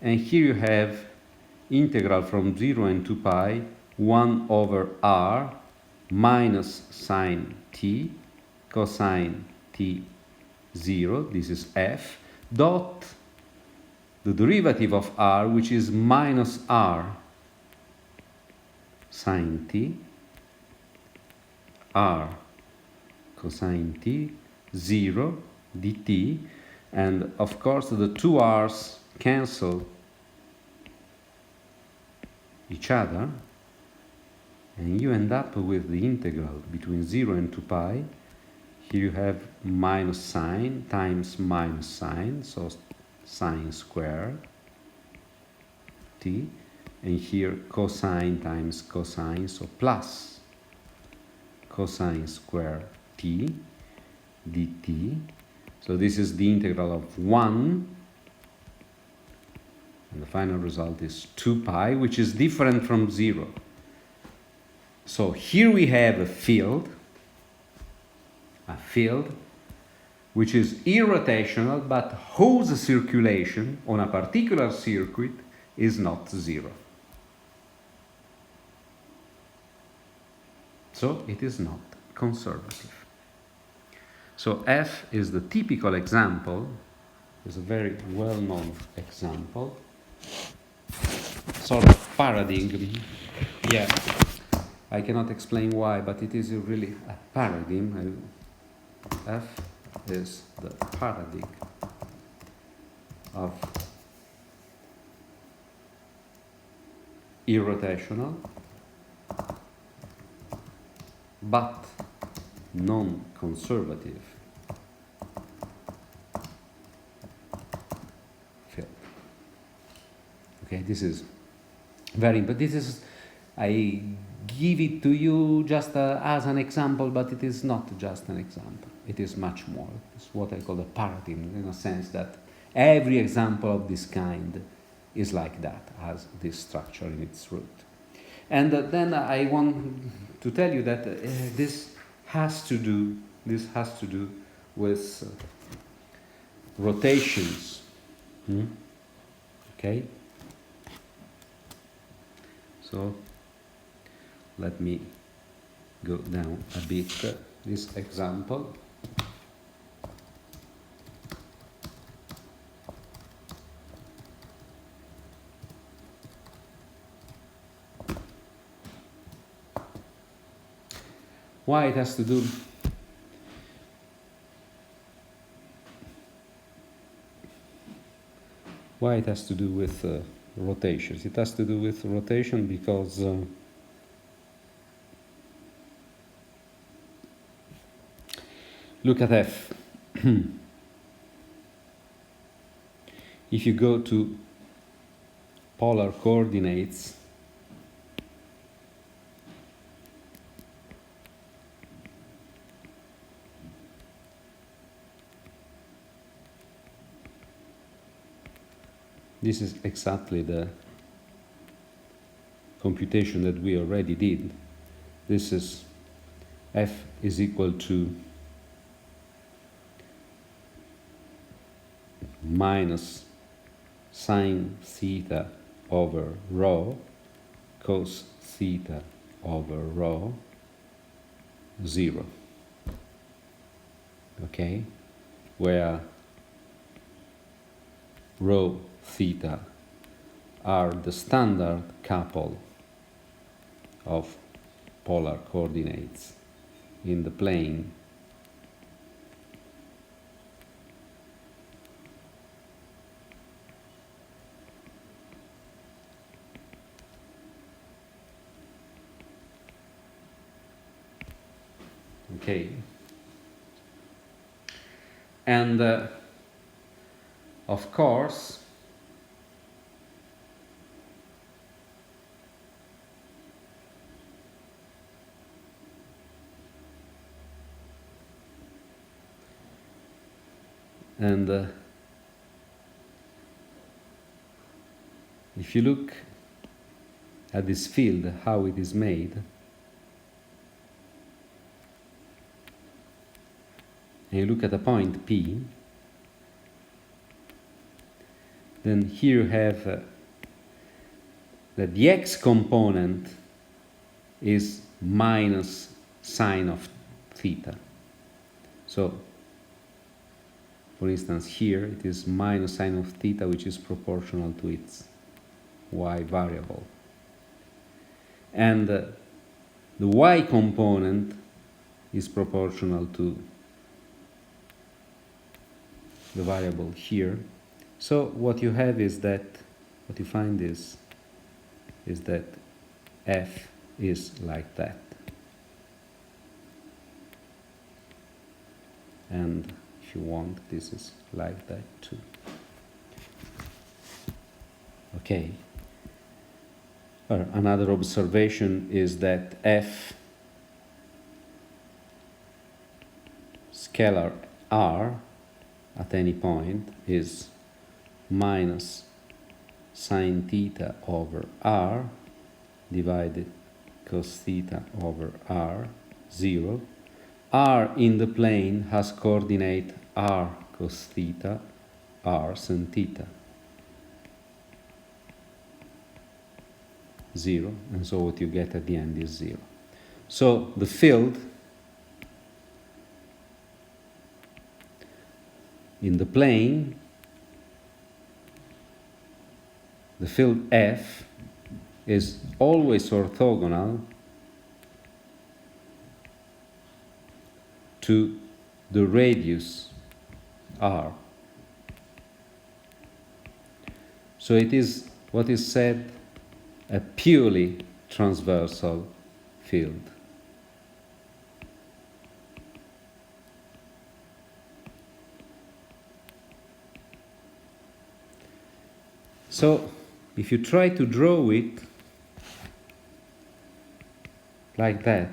And here you have integral from 0 and 2 pi 1 over r minus sine t cosine t 0, this is f, dot the derivative of r, which is minus r sine t, r cosine t 0 dt, and of course the two r's cancel each other, and you end up with the integral between 0 and 2 pi. Here you have minus sine times minus sine, so sine squared t, and here cosine times cosine, so plus cosine squared t dt. So this is the integral of 1, and the final result is 2 pi, which is different from 0. So here we have a field which is irrotational, but whose circulation on a particular circuit is not 0. So it is not conservative. So F is the typical example, is a very well-known example, sort of paradigm. Yeah, I cannot explain why, but it is really a paradigm. F is the paradigm of irrotational but non-conservative field. Okay, this is very, but this is, I give it to you just as an example, but it is not just an example. It is much more. It's what I call a paradigm, in a sense that every example of this kind is like that, has this structure in its root. And then I want to tell you that this has to do with rotations. Okay. So let me go down a bit. This example. Why it has to do with rotations? It has to do with rotation because look at F. If you go to polar coordinates, this is exactly the computation that we already did. This is F is equal to minus sine theta over rho cos theta over rho 0. Okay, where rho theta are the standard couple of polar coordinates in the plane okay, and of course and if you look at this field, how it is made, and you look at a point P, then here you have that the x component is minus sine of theta. So, for instance, here it is minus sine of theta, which is proportional to its y variable. And the y component is proportional to the variable here. So what you have is that, what you find is that f is like that. And if you want, this is like that too. Okay. Another observation is that f scalar r at any point is minus sine theta over r divided cos theta over r, 0. R in the plane has coordinate r cos theta, r sin theta, 0, and so what you get at the end is 0. So the field in the plane, the field F is always orthogonal to the radius r. So it is what is said a purely transversal field. So if you try to draw it like that,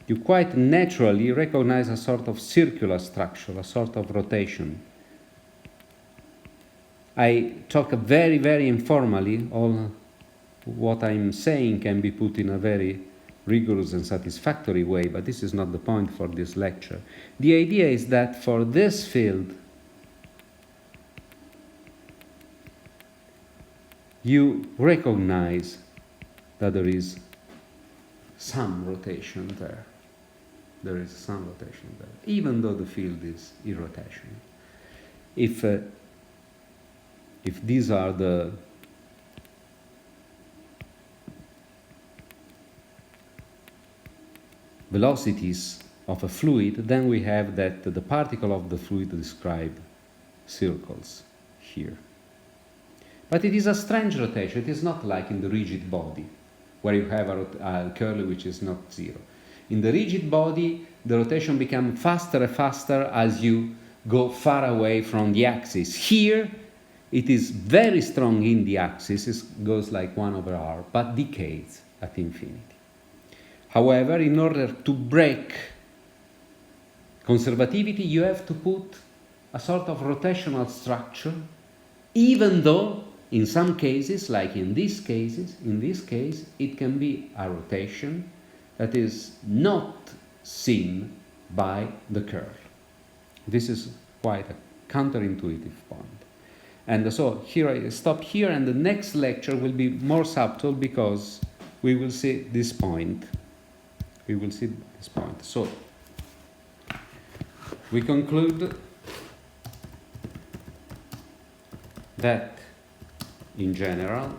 you quite naturally recognize a sort of circular structure, a sort of rotation. I talk very, very informally. All what I'm saying can be put in a very rigorous and satisfactory way, but this is not the point for this lecture. The idea is that for this field, you recognize that there is some rotation there. There is some rotation there, even though the field is irrotational. If these are the velocities of a fluid, then we have that the particle of the fluid describe circles here. But it is a strange rotation. It is not like in the rigid body, where you have a curl which is not 0. In the rigid body, the rotation becomes faster and faster as you go far away from the axis. Here, it is very strong in the axis. It goes like 1 over r, but decays at infinity. However, in order to break conservativity, you have to put a sort of rotational structure, even though in some cases, like in this case, it can be a rotation that is not seen by the curl. This is quite a counterintuitive point. And so here I stop here, and the next lecture will be more subtle because we will see this point. We will see this point. So we conclude that in general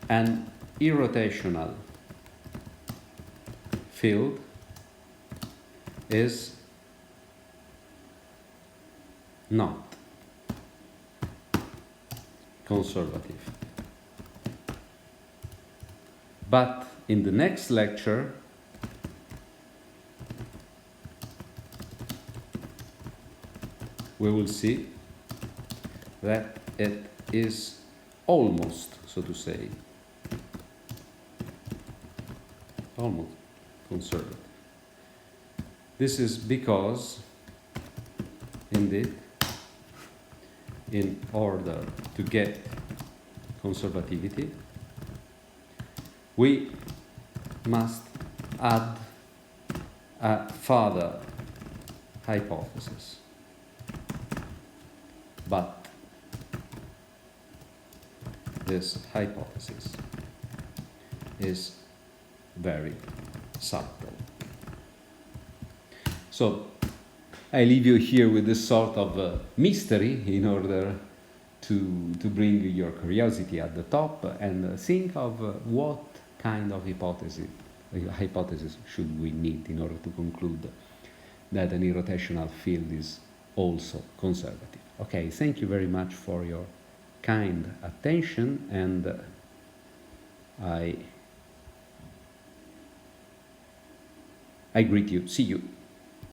an irrotational field is not conservative. But in the next lecture we will see that it is almost, so to say, almost conservative. This is because, indeed, in order to get conservativity, we must add a further hypothesis. but this hypothesis is very subtle. So I leave you here with this sort of mystery in order to bring your curiosity at the top and think of what kind of hypothesis should we need in order to conclude that an irrotational field is also conservative. Okay, thank you very much for your kind attention, and I greet you. See you.